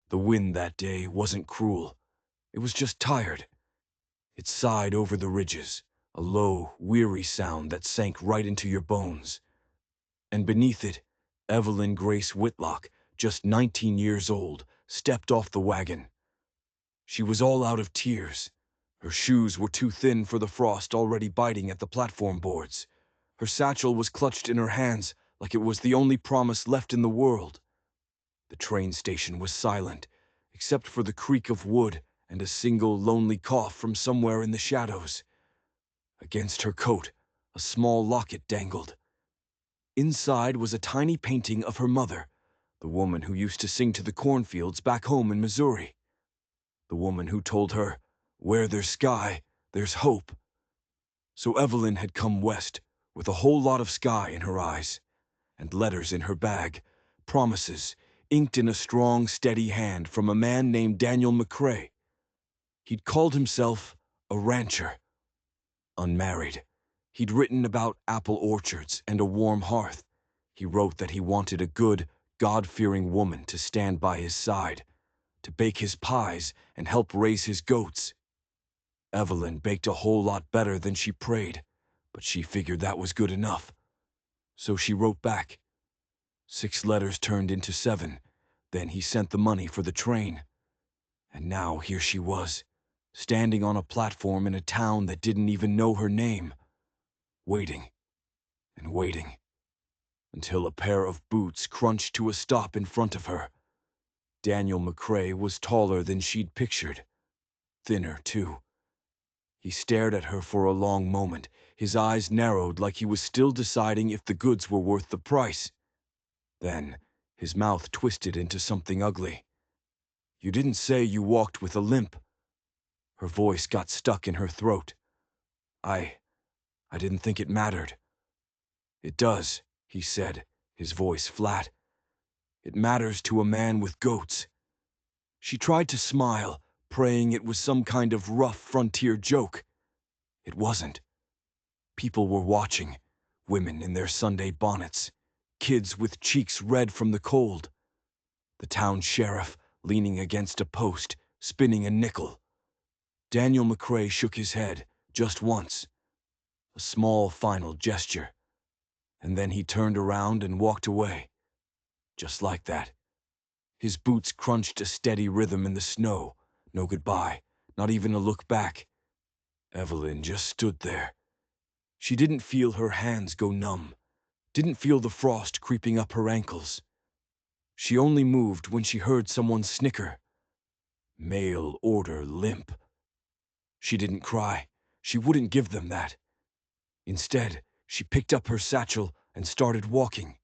The wind that day wasn't cruel. It was just tired. It sighed over the ridges, a low, weary sound that sank right into your bones. And beneath it, Evelyn Grace Whitlock, just 19 years old, stepped off the wagon. She was all out of tears. Her shoes were too thin for the frost already biting at the platform boards. Her satchel was clutched in her hands like it was the only promise left in the world. The train station was silent, except for the creak of wood and a single lonely cough from somewhere in the shadows. Against her coat, a small locket dangled. Inside was a tiny painting of her mother, the woman who used to sing to the cornfields back home in Missouri. The woman who told her, "Where there's sky, there's hope." So Evelyn had come west with a whole lot of sky in her eyes, and letters in her bag, promises, inked in a strong, steady hand from a man named Daniel McCrae. He'd called himself a rancher, unmarried. He'd written about apple orchards and a warm hearth. He wrote that he wanted a good, God-fearing woman to stand by his side, to bake his pies and help raise his goats. Evelyn baked a whole lot better than she prayed, but she figured that was good enough. So she wrote back. 6 letters turned into 7. Then he sent the money for the train. And now here she was, standing on a platform in a town that didn't even know her name, waiting and waiting, until a pair of boots crunched to a stop in front of her. Daniel McCrae was taller than she'd pictured, thinner too. He stared at her for a long moment, his eyes narrowed like he was still deciding if the goods were worth the price. Then, his mouth twisted into something ugly. "You didn't say you walked with a limp." Her voice got stuck in her throat. I didn't think it mattered." "It does," he said, his voice flat. "It matters to a man with goats." She tried to smile, praying it was some kind of rough frontier joke. It wasn't. People were watching, women in their Sunday bonnets, kids with cheeks red from the cold. The town sheriff, leaning against a post, spinning a nickel. Daniel McCrae shook his head, just once. A small final gesture. And then he turned around and walked away. Just like that. His boots crunched a steady rhythm in the snow. No goodbye, not even a look back. Evelyn just stood there. She didn't feel her hands go numb, didn't feel the frost creeping up her ankles. She only moved when she heard someone snicker. Mail order limp. She didn't cry. She wouldn't give them that. Instead, she picked up her satchel and started walking.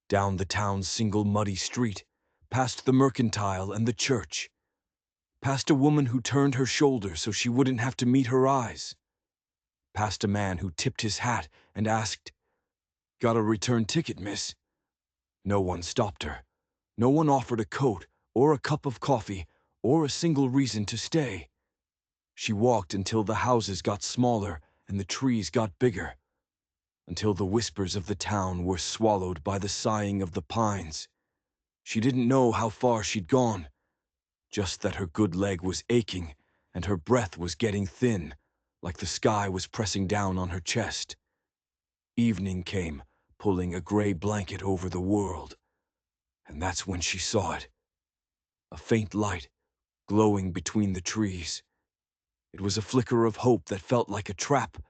Down the town's single muddy street, past the mercantile and the church. Past a woman who turned her shoulder so she wouldn't have to meet her eyes. Past a man who tipped his hat and asked, "Got a return ticket, miss?" No one stopped her. No one offered a coat or a cup of coffee or a single reason to stay. She walked until the houses got smaller and the trees got bigger, until the whispers of the town were swallowed by the sighing of the pines. She didn't know how far she'd gone, just that her good leg was aching and her breath was getting thin, like the sky was pressing down on her chest. Evening came, pulling a gray blanket over the world, and that's when she saw it. A faint light, glowing between the trees. It was a flicker of hope that felt like a trap,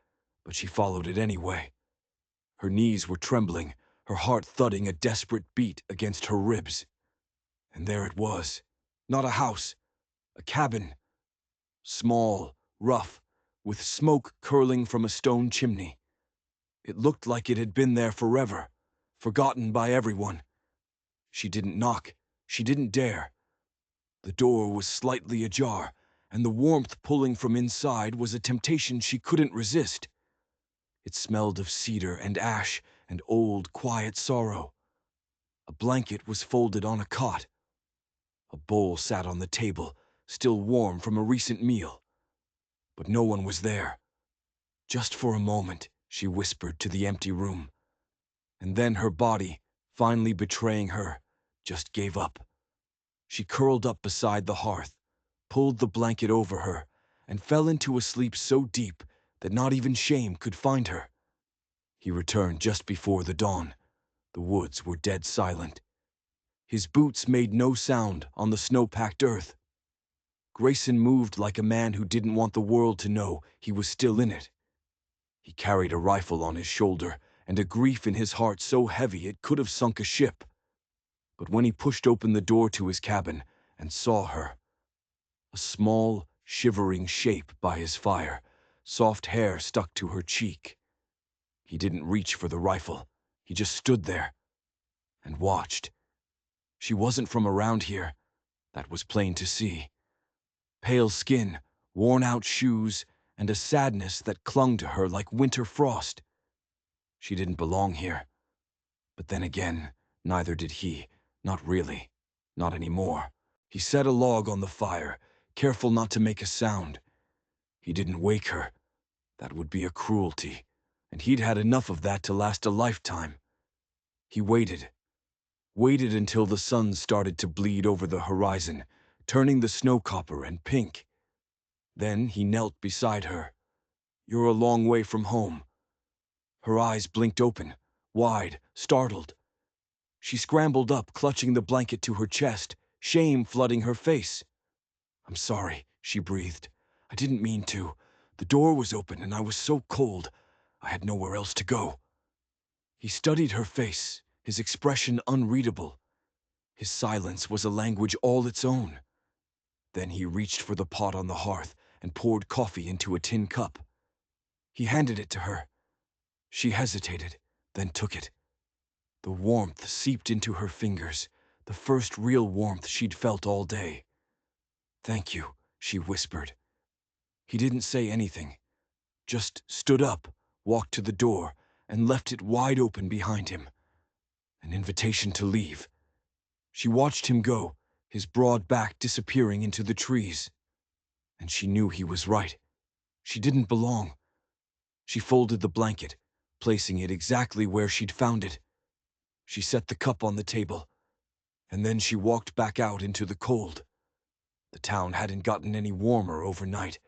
but she followed it anyway. Her knees were trembling, her heart thudding a desperate beat against her ribs. And there it was. Not a house, a cabin. Small, rough, with smoke curling from a stone chimney. It looked like it had been there forever, forgotten by everyone. She didn't knock. She didn't dare. The door was slightly ajar, and the warmth pulling from inside was a temptation she couldn't resist. It smelled of cedar and ash and old, quiet sorrow. A blanket was folded on a cot. A bowl sat on the table, still warm from a recent meal. But no one was there. "Just for a moment," she whispered to the empty room. And then her body, finally betraying her, just gave up. She curled up beside the hearth, pulled the blanket over her, and fell into a sleep so deep that not even shame could find her. He returned just before the dawn. The woods were dead silent. His boots made no sound on the snow-packed earth. Grayson moved like a man who didn't want the world to know he was still in it. He carried a rifle on his shoulder and a grief in his heart so heavy it could have sunk a ship. But when he pushed open the door to his cabin and saw her, a small, shivering shape by his fire, soft hair stuck to her cheek, he didn't reach for the rifle. He just stood there and watched. She wasn't from around here. That was plain to see. Pale skin, worn-out shoes, and a sadness that clung to her like winter frost. She didn't belong here. But then again, neither did he. Not really. Not anymore. He set a log on the fire, careful not to make a sound. He didn't wake her. That would be a cruelty, and he'd had enough of that to last a lifetime. He waited until the sun started to bleed over the horizon, turning the snow copper and pink. Then he knelt beside her. "You're a long way from home." Her eyes blinked open, wide, startled. She scrambled up, clutching the blanket to her chest, shame flooding her face. "I'm sorry," she breathed. "I didn't mean to. The door was open and I was so cold. I had nowhere else to go." He studied her face, his expression unreadable. His silence was a language all its own. Then he reached for the pot on the hearth and poured coffee into a tin cup. He handed it to her. She hesitated, then took it. The warmth seeped into her fingers, the first real warmth she'd felt all day. "Thank you," she whispered. He didn't say anything, just stood up, walked to the door, and left it wide open behind him. An invitation to leave. She watched him go, his broad back disappearing into the trees. And she knew he was right. She didn't belong. She folded the blanket, placing it exactly where she'd found it. She set the cup on the table, and then she walked back out into the cold. The town hadn't gotten any warmer overnight.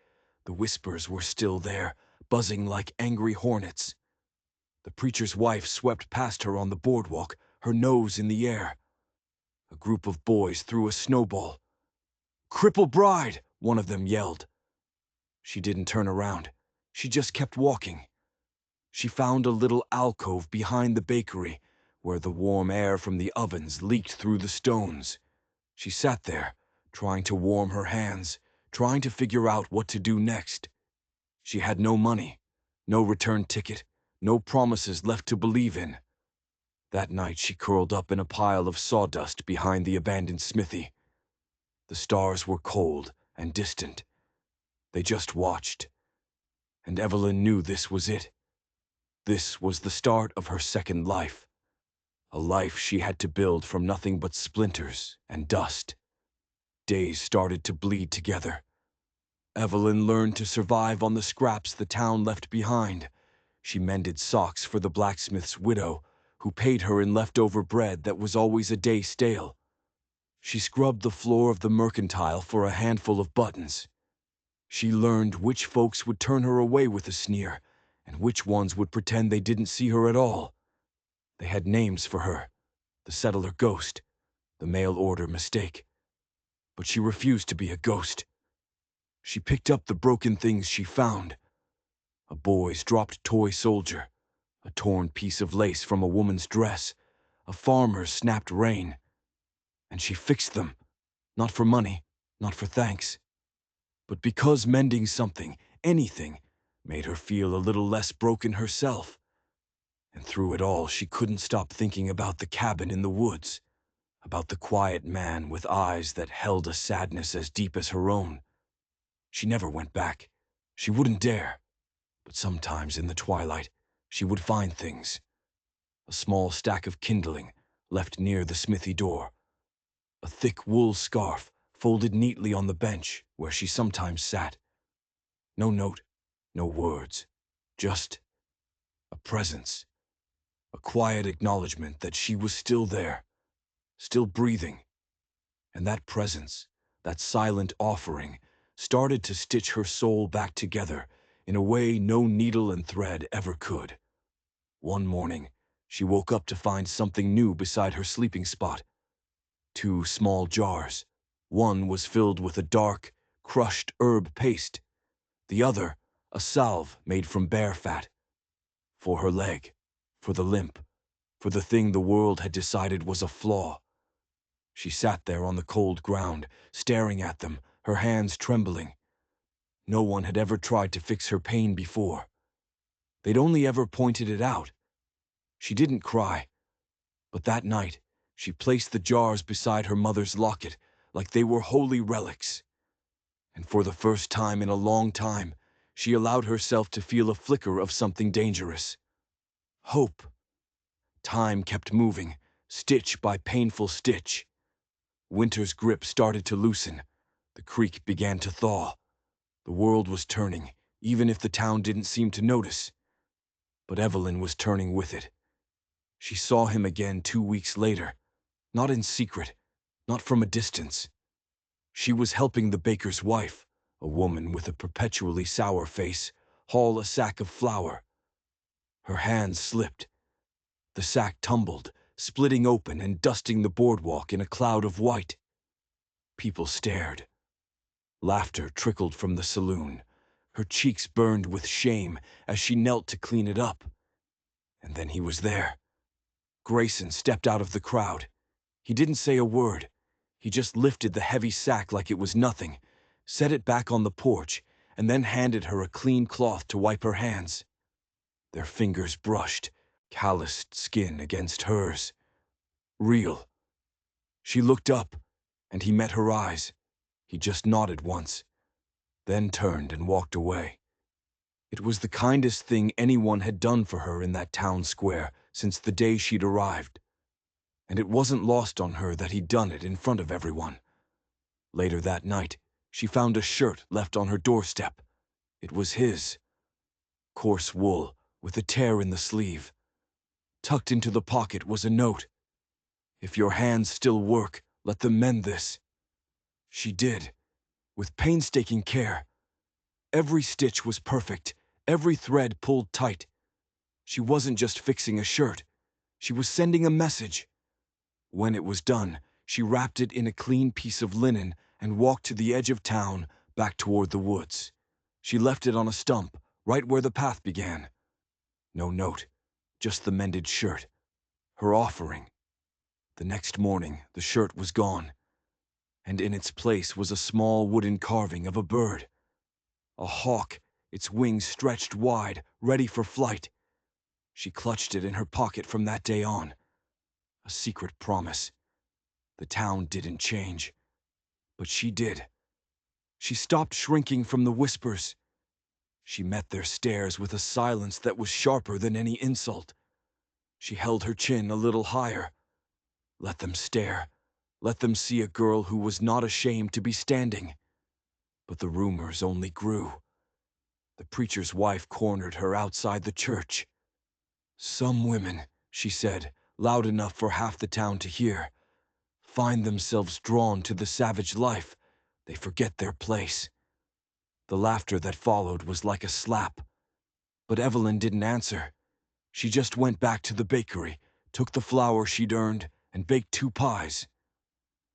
The whispers were still there, buzzing like angry hornets. The preacher's wife swept past her on the boardwalk, her nose in the air. A group of boys threw a snowball. "Cripple bride!" one of them yelled. She didn't turn around. She just kept walking. She found a little alcove behind the bakery, where the warm air from the ovens leaked through the stones. She sat there, trying to warm her hands, trying to figure out what to do next. She had no money, no return ticket, no promises left to believe in. That night she curled up in a pile of sawdust behind the abandoned smithy. The stars were cold and distant. They just watched. And Evelyn knew this was it. This was the start of her second life. A life she had to build from nothing but splinters and dust. Days started to bleed together. Evelyn learned to survive on the scraps the town left behind. She mended socks for the blacksmith's widow, who paid her in leftover bread that was always a day stale. She scrubbed the floor of the mercantile for a handful of buttons. She learned which folks would turn her away with a sneer, and which ones would pretend they didn't see her at all. They had names for her: the settler ghost, the mail order mistake. But she refused to be a ghost. She picked up the broken things she found: a boy's dropped toy soldier, a torn piece of lace from a woman's dress, a farmer's snapped rein. And she fixed them, not for money, not for thanks, but because mending something, anything, made her feel a little less broken herself. And through it all, she couldn't stop thinking about the cabin in the woods, about the quiet man with eyes that held a sadness as deep as her own. She never went back. She wouldn't dare. But sometimes in the twilight, she would find things. A small stack of kindling left near the smithy door. A thick wool scarf folded neatly on the bench where she sometimes sat. No note, no words, just a presence. A quiet acknowledgement that she was still there, still breathing, And that presence, that silent offering, started to stitch her soul back together in a way no needle and thread ever could. One morning, she woke up to find something new beside her sleeping spot. Two small jars. One was filled with a dark, crushed herb paste. The other, a salve made from bear fat. For her leg, for the limp, for the thing the world had decided was a flaw. She sat there on the cold ground, staring at them, her hands trembling. No one had ever tried to fix her pain before. They'd only ever pointed it out. She didn't cry, but that night, she placed the jars beside her mother's locket like they were holy relics. And for the first time in a long time, she allowed herself to feel a flicker of something dangerous. Hope. Time kept moving, stitch by painful stitch. Winter's grip started to loosen. The creek began to thaw. The world was turning, even if the town didn't seem to notice. But Evelyn was turning with it. She saw him again 2 weeks later, not in secret, not from a distance. She was helping the baker's wife, a woman with a perpetually sour face, haul a sack of flour. Her hands slipped. The sack tumbled, splitting open and dusting the boardwalk in a cloud of white. People stared. Laughter trickled from the saloon. Her cheeks burned with shame as she knelt to clean it up. And then he was there. Grayson stepped out of the crowd. He didn't say a word. He just lifted the heavy sack like it was nothing, set it back on the porch, and then handed her a clean cloth to wipe her hands. Their fingers brushed, calloused skin against hers. Real. She looked up, and he met her eyes. He just nodded once, then turned and walked away. It was the kindest thing anyone had done for her in that town square since the day she'd arrived. And it wasn't lost on her that he'd done it in front of everyone. Later that night, she found a shirt left on her doorstep. It was his. Coarse wool, with a tear in the sleeve. Tucked into the pocket was a note. "If your hands still work, let them mend this." She did, with painstaking care. Every stitch was perfect, every thread pulled tight. She wasn't just fixing a shirt. She was sending a message. When it was done, she wrapped it in a clean piece of linen and walked to the edge of town, back toward the woods. She left it on a stump, right where the path began. No note, just the mended shirt. Her offering. The next morning, the shirt was gone, and in its place was a small wooden carving of a bird. A hawk, its wings stretched wide, ready for flight. She clutched it in her pocket from that day on. A secret promise. The town didn't change, but she did. She stopped shrinking from the whispers. She met their stares with a silence that was sharper than any insult. She held her chin a little higher. Let them stare. Let them see a girl who was not ashamed to be standing. But the rumors only grew. The preacher's wife cornered her outside the church. "Some women," she said, loud enough for half the town to hear, "find themselves drawn to the savage life. They forget their place." The laughter that followed was like a slap. But Evelyn didn't answer. She just went back to the bakery, took the flour she'd earned, and baked 2 pies.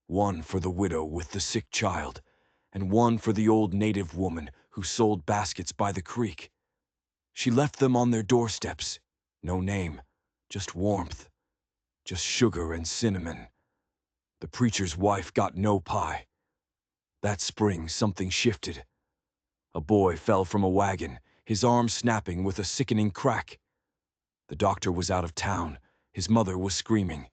One for the widow with the sick child, and one for the old native woman who sold baskets by the creek. She left them on their doorsteps. No name, just warmth, just sugar and cinnamon. The preacher's wife got no pie. That spring, something shifted. A boy fell from a wagon, his arm snapping with a sickening crack. The doctor was out of town. His mother was screaming.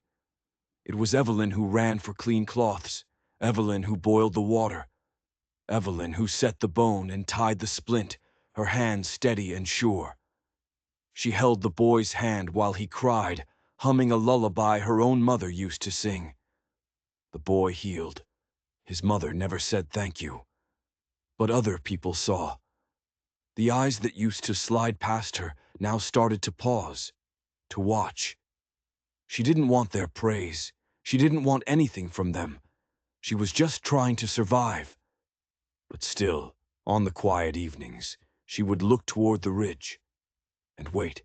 It was Evelyn who ran for clean cloths, Evelyn who boiled the water, Evelyn who set the bone and tied the splint, her hand steady and sure. She held the boy's hand while he cried, humming a lullaby her own mother used to sing. The boy healed. His mother never said thank you. But other people saw. The eyes that used to slide past her now started to pause, to watch. She didn't want their praise. She didn't want anything from them. She was just trying to survive. But still, on the quiet evenings, she would look toward the ridge and wait.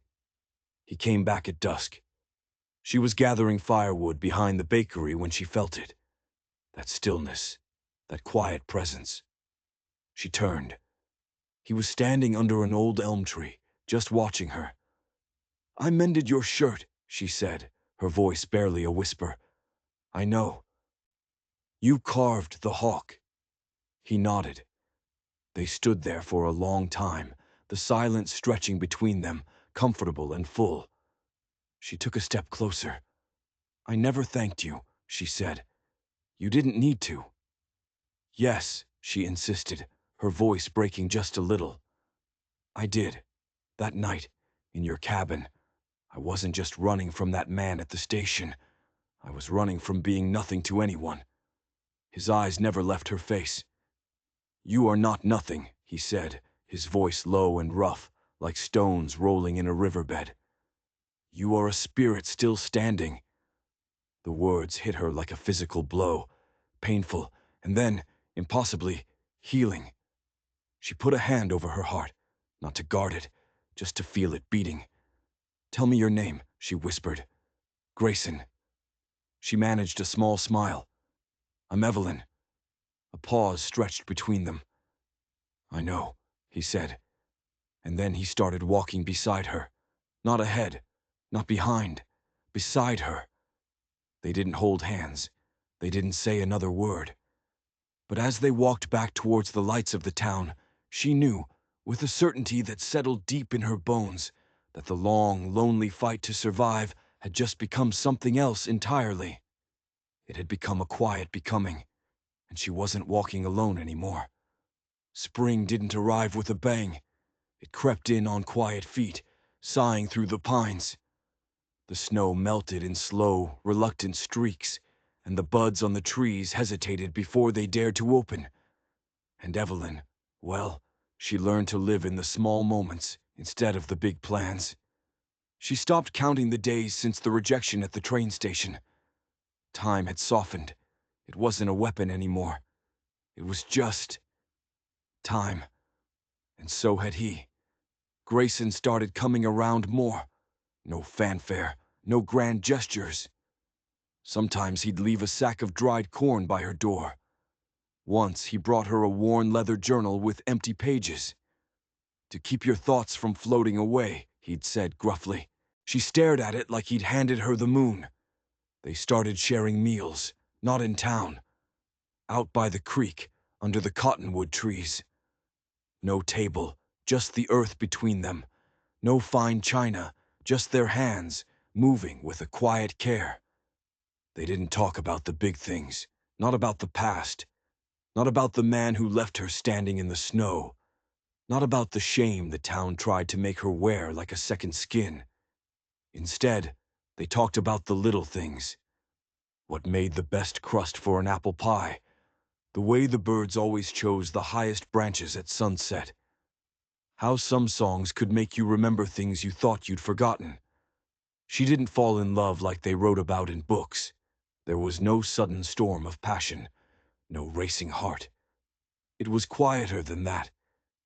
He came back at dusk. She was gathering firewood behind the bakery when she felt it. That stillness, that quiet presence. She turned. He was standing under an old elm tree, just watching her. "I mended your shirt," she said, her voice barely a whisper. "I know. You carved the hawk." He nodded. They stood there for a long time, the silence stretching between them, comfortable and full. She took a step closer. "I never thanked you," she said. "You didn't need to." "Yes," she insisted, her voice breaking just a little. "I did. That night, in your cabin. I wasn't just running from that man at the station. I was running from being nothing to anyone." His eyes never left her face. "You are not nothing," he said, his voice low and rough, like stones rolling in a riverbed. "You are a spirit still standing." The words hit her like a physical blow, painful, and then, impossibly, healing. She put a hand over her heart, not to guard it, just to feel it beating. "Tell me your name," she whispered. "Grayson." She managed a small smile. "I'm Evelyn." A pause stretched between them. "I know," he said, and then he started walking beside her. Not ahead, not behind, beside her. They didn't hold hands. They didn't say another word. But as they walked back towards the lights of the town, she knew, with a certainty that settled deep in her bones, that the long, lonely fight to survive had just become something else entirely. It had become a quiet becoming, and she wasn't walking alone anymore. Spring didn't arrive with a bang. It crept in on quiet feet, sighing through the pines. The snow melted in slow, reluctant streaks, and the buds on the trees hesitated before they dared to open. And Evelyn, well, she learned to live in the small moments instead of the big plans. She stopped counting the days since the rejection at the train station. Time had softened. It wasn't a weapon anymore. It was just time. And so had he. Grayson started coming around more. No fanfare, no grand gestures. Sometimes he'd leave a sack of dried corn by her door. Once he brought her a worn leather journal with empty pages. "To keep your thoughts from floating away," he'd said gruffly. She stared at it like he'd handed her the moon. They started sharing meals, not in town. Out by the creek, under the cottonwood trees. No table, just the earth between them. No fine china, just their hands, moving with a quiet care. They didn't talk about the big things, not about the past, not about the man who left her standing in the snow, not about the shame the town tried to make her wear like a second skin. Instead, they talked about the little things. What made the best crust for an apple pie, the way the birds always chose the highest branches at sunset, how some songs could make you remember things you thought you'd forgotten. She didn't fall in love like they wrote about in books. There was no sudden storm of passion, no racing heart. It was quieter than that.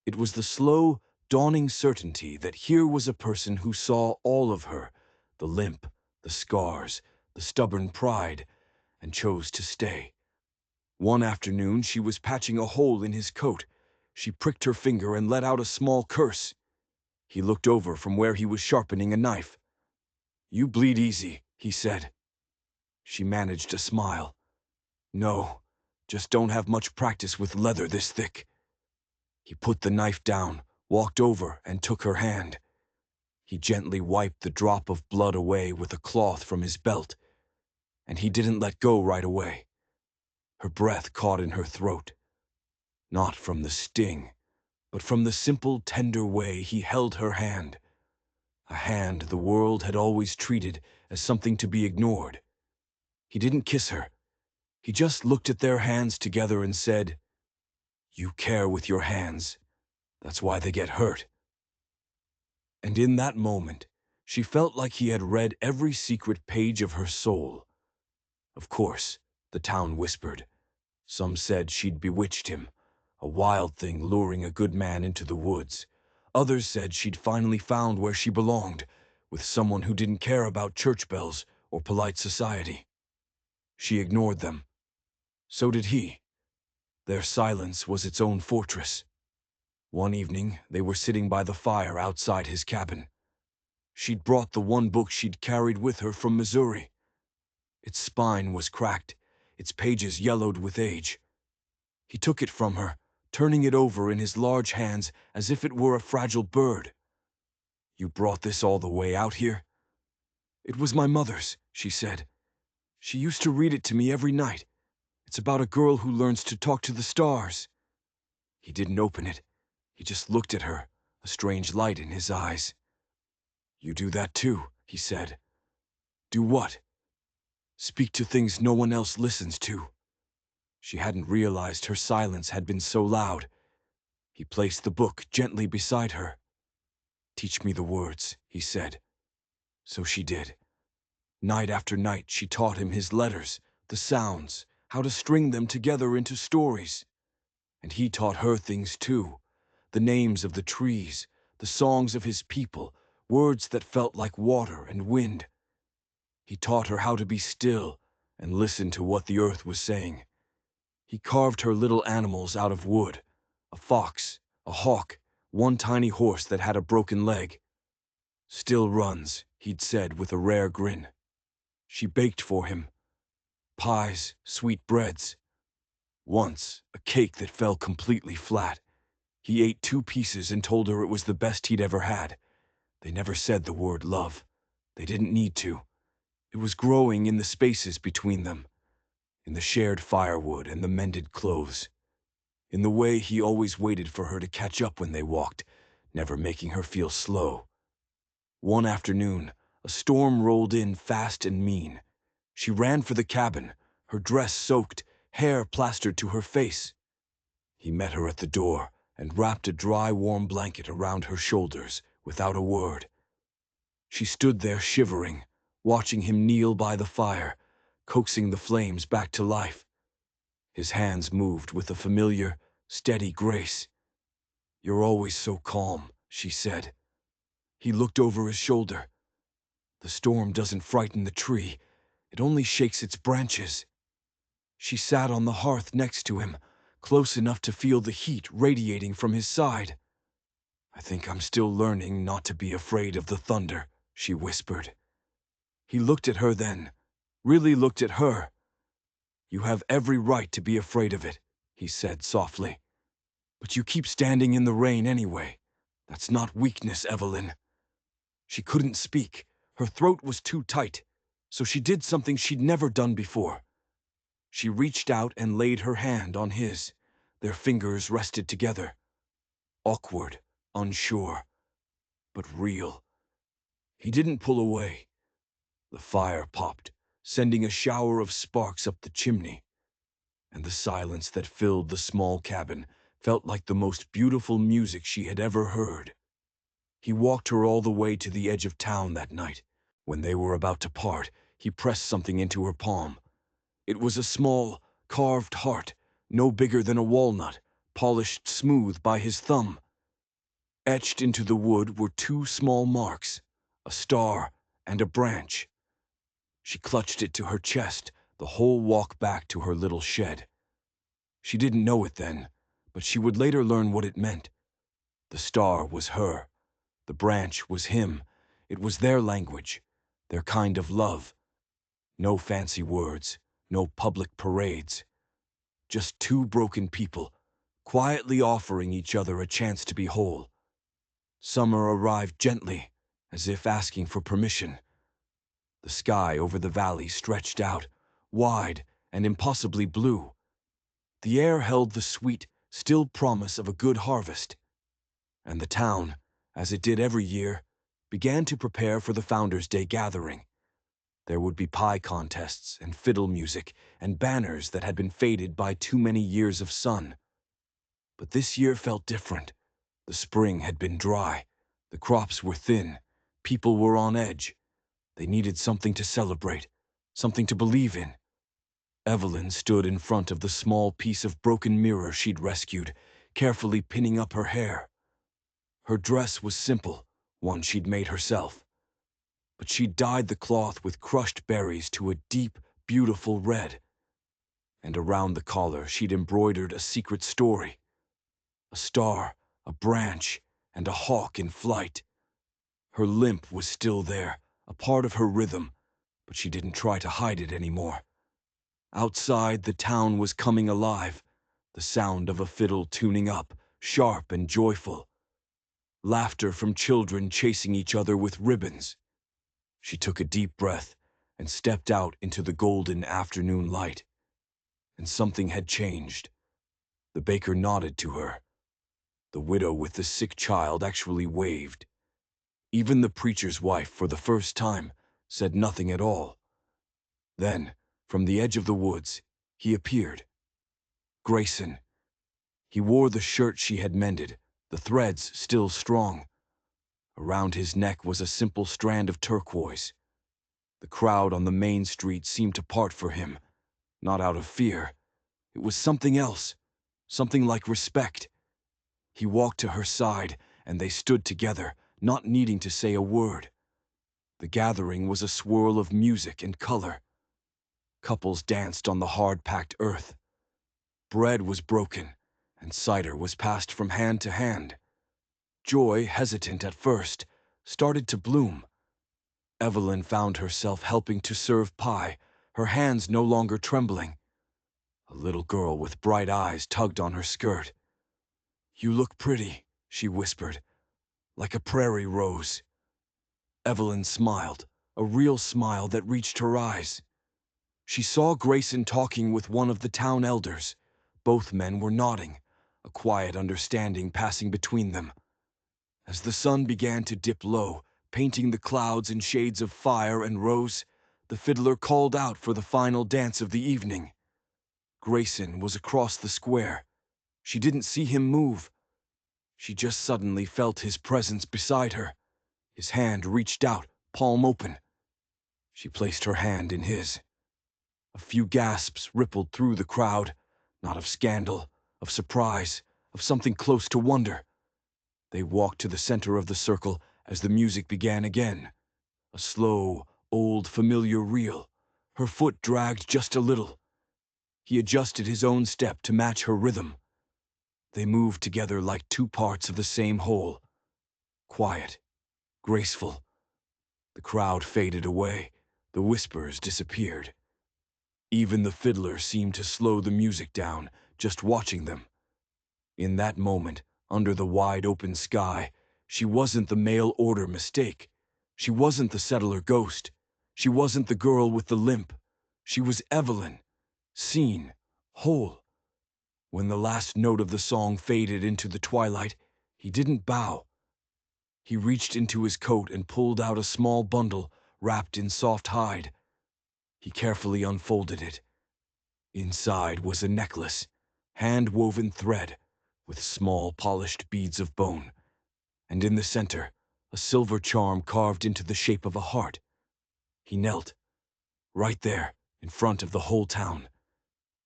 It was the slow, dawning certainty that here was a person who saw all of her, the limp, the scars, the stubborn pride, and chose to stay. One afternoon she was patching a hole in his coat. She pricked her finger and let out a small curse. He looked over from where he was sharpening a knife. "You bleed easy," he said. She managed a smile. "No, just don't have much practice with leather this thick." He put the knife down, walked over, and took her hand. He gently wiped the drop of blood away with a cloth from his belt, and he didn't let go right away. Her breath caught in her throat. Not from the sting, but from the simple, tender way he held her hand. A hand the world had always treated as something to be ignored. He didn't kiss her. He just looked at their hands together and said, "You care with your hands. That's why they get hurt." And in that moment, she felt like he had read every secret page of her soul. Of course, the town whispered. Some said she'd bewitched him, a wild thing luring a good man into the woods. Others said she'd finally found where she belonged, with someone who didn't care about church bells or polite society. She ignored them. So did he. Their silence was its own fortress. One evening, they were sitting by the fire outside his cabin. She'd brought the one book she'd carried with her from Missouri. Its spine was cracked, its pages yellowed with age. He took it from her, turning it over in his large hands as if it were a fragile bird. "You brought this all the way out here?" "It was my mother's," she said. "She used to read it to me every night. It's about a girl who learns to talk to the stars." He didn't open it. He just looked at her, a strange light in his eyes. "You do that too," he said. "Do what?" "Speak to things no one else listens to." She hadn't realized her silence had been so loud. He placed the book gently beside her. "Teach me the words," he said. So she did. Night after night she taught him his letters, the sounds, how to string them together into stories. And he taught her things too, the names of the trees, the songs of his people, words that felt like water and wind. He taught her how to be still and listen to what the earth was saying. He carved her little animals out of wood, a fox, a hawk, one tiny horse that had a broken leg. "Still runs," he'd said with a rare grin. She baked for him, pies, sweet breads. Once, a cake that fell completely flat. He ate 2 pieces and told her it was the best he'd ever had. They never said the word love. They didn't need to. It was growing in the spaces between them, in the shared firewood and the mended clothes, in the way he always waited for her to catch up when they walked, never making her feel slow. One afternoon, a storm rolled in fast and mean. She ran for the cabin, her dress soaked, hair plastered to her face. He met her at the door and wrapped a dry, warm blanket around her shoulders without a word. She stood there shivering, watching him kneel by the fire, coaxing the flames back to life. His hands moved with a familiar, steady grace. "You're always so calm," she said. He looked over his shoulder. "The storm doesn't frighten the tree. It only shakes its branches." She sat on the hearth next to him, close enough to feel the heat radiating from his side. "I think I'm still learning not to be afraid of the thunder," she whispered. He looked at her then, really looked at her. "You have every right to be afraid of it," he said softly. "But you keep standing in the rain anyway. That's not weakness, Evelyn." She couldn't speak. Her throat was too tight. So she did something she'd never done before. She reached out and laid her hand on his. Their fingers rested together. Awkward, unsure, but real. He didn't pull away. The fire popped, sending a shower of sparks up the chimney. And the silence that filled the small cabin felt like the most beautiful music she had ever heard. He walked her all the way to the edge of town that night. When they were about to part, he pressed something into her palm. It was a small, carved heart, no bigger than a walnut, polished smooth by his thumb. Etched into the wood were 2 small marks, a star and a branch. She clutched it to her chest the whole walk back to her little shed. She didn't know it then, but she would later learn what it meant. The star was her. The branch was him. It was their language, their kind of love. No fancy words, no public parades. Just 2 broken people, quietly offering each other a chance to be whole. Summer arrived gently, as if asking for permission. The sky over the valley stretched out, wide and impossibly blue. The air held the sweet, still promise of a good harvest. And the town, as it did every year, began to prepare for the Founders' Day gathering. There would be pie contests and fiddle music and banners that had been faded by too many years of sun. But this year felt different. The spring had been dry. The crops were thin. People were on edge. They needed something to celebrate, something to believe in. Evelyn stood in front of the small piece of broken mirror she'd rescued, carefully pinning up her hair. Her dress was simple, one she'd made herself, but she'd dyed the cloth with crushed berries to a deep, beautiful red. And around the collar she'd embroidered a secret story. A star, a branch, and a hawk in flight. Her limp was still there, a part of her rhythm, but she didn't try to hide it anymore. Outside, the town was coming alive, the sound of a fiddle tuning up, sharp and joyful. Laughter from children chasing each other with ribbons. She took a deep breath and stepped out into the golden afternoon light. And something had changed. The baker nodded to her. The widow with the sick child actually waved. Even the preacher's wife, for the first time, said nothing at all. Then, from the edge of the woods, he appeared. Grayson. He wore the shirt she had mended, the threads still strong. Around his neck was a simple strand of turquoise. The crowd on the main street seemed to part for him, not out of fear. It was something else, something like respect. He walked to her side, and they stood together, not needing to say a word. The gathering was a swirl of music and color. Couples danced on the hard-packed earth. Bread was broken, and cider was passed from hand to hand. Joy, hesitant at first, started to bloom. Evelyn found herself helping to serve pie, her hands no longer trembling. A little girl with bright eyes tugged on her skirt. "You look pretty," she whispered, "like a prairie rose." Evelyn smiled, a real smile that reached her eyes. She saw Grayson talking with one of the town elders. Both men were nodding, a quiet understanding passing between them. As the sun began to dip low, painting the clouds in shades of fire and rose, the fiddler called out for the final dance of the evening. Grayson was across the square. She didn't see him move. She just suddenly felt his presence beside her. His hand reached out, palm open. She placed her hand in his. A few gasps rippled through the crowd, not of scandal, of surprise, of something close to wonder. They walked to the center of the circle as the music began again. A slow, old, familiar reel. Her foot dragged just a little. He adjusted his own step to match her rhythm. They moved together like two parts of the same whole. Quiet, graceful. The crowd faded away. The whispers disappeared. Even the fiddler seemed to slow the music down, just watching them. In that moment, under the wide-open sky, she wasn't the mail-order mistake. She wasn't the settler ghost. She wasn't the girl with the limp. She was Evelyn, seen, whole. When the last note of the song faded into the twilight, he didn't bow. He reached into his coat and pulled out a small bundle wrapped in soft hide. He carefully unfolded it. Inside was a necklace, hand-woven thread, with small polished beads of bone, and in the center, a silver charm carved into the shape of a heart. He knelt, right there, in front of the whole town.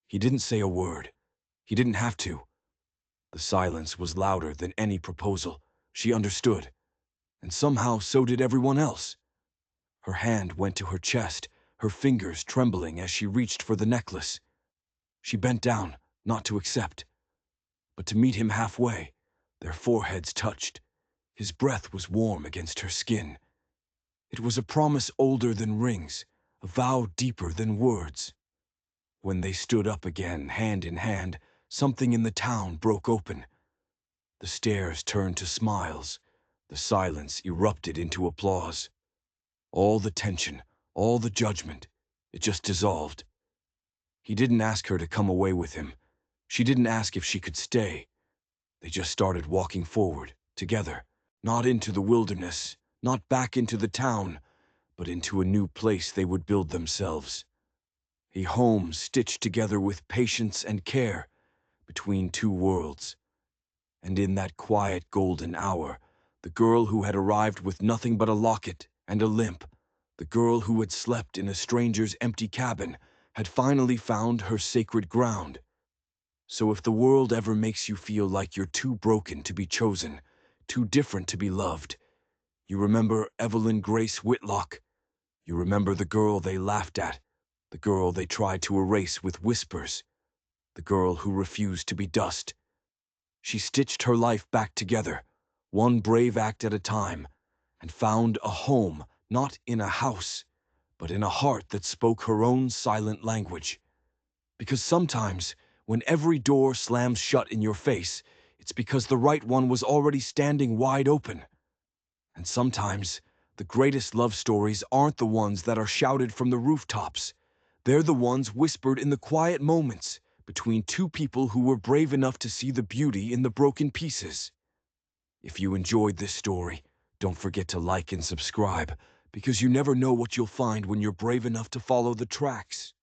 He didn't say a word. He didn't have to. The silence was louder than any proposal. She understood, and somehow so did everyone else. Her hand went to her chest, her fingers trembling as she reached for the necklace. She bent down, not to accept, but to meet him halfway. Their foreheads touched. His breath was warm against her skin. It was a promise older than rings, a vow deeper than words. When they stood up again, hand in hand, something in the town broke open. The stares turned to smiles. The silence erupted into applause. All the tension, all the judgment, it just dissolved. He didn't ask her to come away with him. She didn't ask if she could stay. They just started walking forward, together, not into the wilderness, not back into the town, but into a new place they would build themselves. A home stitched together with patience and care between two worlds. And in that quiet golden hour, the girl who had arrived with nothing but a locket and a limp, the girl who had slept in a stranger's empty cabin, had finally found her sacred ground. So if the world ever makes you feel like you're too broken to be chosen, too different to be loved, you remember Evelyn Grace Whitlock. You remember the girl they laughed at, the girl they tried to erase with whispers, the girl who refused to be dust. She stitched her life back together, one brave act at a time, and found a home not in a house, but in a heart that spoke her own silent language. Because sometimes, when every door slams shut in your face, it's because the right one was already standing wide open. And sometimes, the greatest love stories aren't the ones that are shouted from the rooftops. They're the ones whispered in the quiet moments between two people who were brave enough to see the beauty in the broken pieces. If you enjoyed this story, don't forget to like and subscribe, because you never know what you'll find when you're brave enough to follow the tracks.